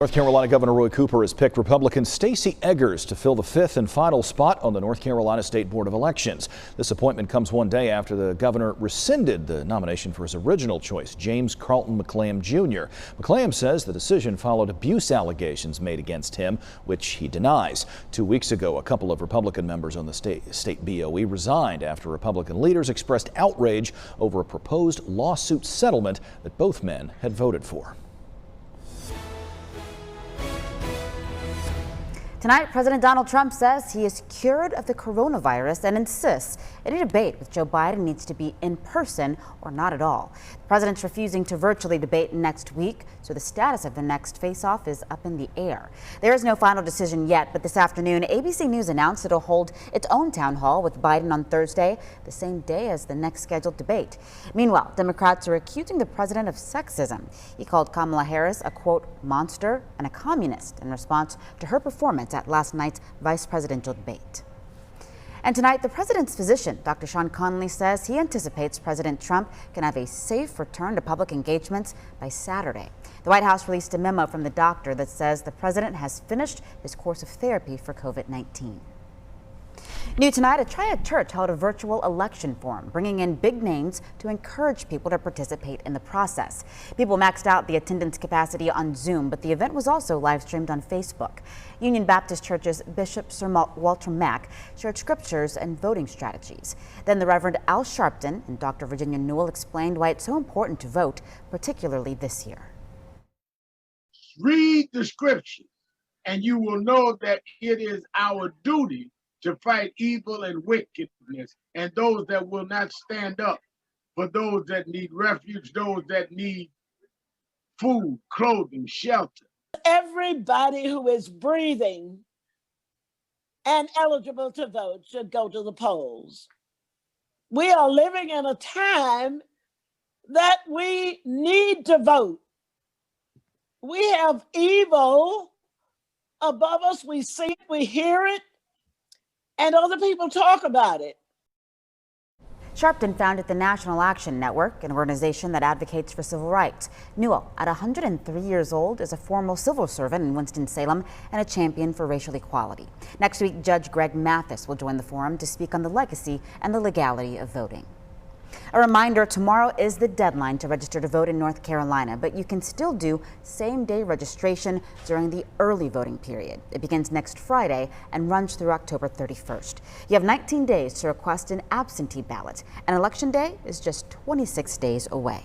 North Carolina Governor Roy Cooper has picked Republican Stacey Eggers to fill the fifth and final spot on the North Carolina State Board of Elections. This appointment comes one day after the governor rescinded the nomination for his original choice, James Carlton McClam Jr. McClam says the decision followed abuse allegations made against him, which he denies. 2 weeks ago, a couple of Republican members on the state BOE resigned after Republican leaders expressed outrage over a proposed lawsuit settlement that both men had voted for. Tonight, President Donald Trump says he is cured of the coronavirus and insists any debate with Joe Biden needs to be in person or not at all. The president's refusing to virtually debate next week, so the status of the next face-off is up in the air. There is no final decision yet, but this afternoon, ABC News announced it'll hold its own town hall with Biden on Thursday, the same day as the next scheduled debate. Meanwhile, Democrats are accusing the president of sexism. He called Kamala Harris a, quote, monster and a communist in response to her performance at last night's vice presidential debate. And tonight, the president's physician, Dr. Sean Conley, says he anticipates President Trump can have a safe return to public engagements by Saturday. The White House released a memo from the doctor that says the president has finished his course of therapy for COVID-19. New tonight, a Triad Church held a virtual election forum, bringing in big names to encourage people to participate in the process. People maxed out the attendance capacity on Zoom, but the event was also live streamed on Facebook. Union Baptist Church's Bishop Sir Walter Mack shared scriptures and voting strategies. Then the Reverend Al Sharpton and Dr. Virginia Newell explained why it's so important to vote, particularly this year. Read the scripture, and you will know that it is our duty to fight evil and wickedness and those that will not stand up for those that need refuge, those that need food, clothing, shelter. Everybody who is breathing and eligible to vote should go to the polls. We are living in a time that we need to vote. We have evil above us. We see it, we hear it, and other people talk about it. Sharpton founded the National Action Network, an organization that advocates for civil rights. Newell, at 103 years old, is a former civil servant in Winston-Salem and a champion for racial equality. Next week, Judge Greg Mathis will join the forum to speak on the legacy and the legality of voting. A reminder, tomorrow is the deadline to register to vote in North Carolina, but you can still do same-day registration during the early voting period. It begins next Friday and runs through October 31st. You have 19 days to request an absentee ballot, and Election Day is just 26 days away.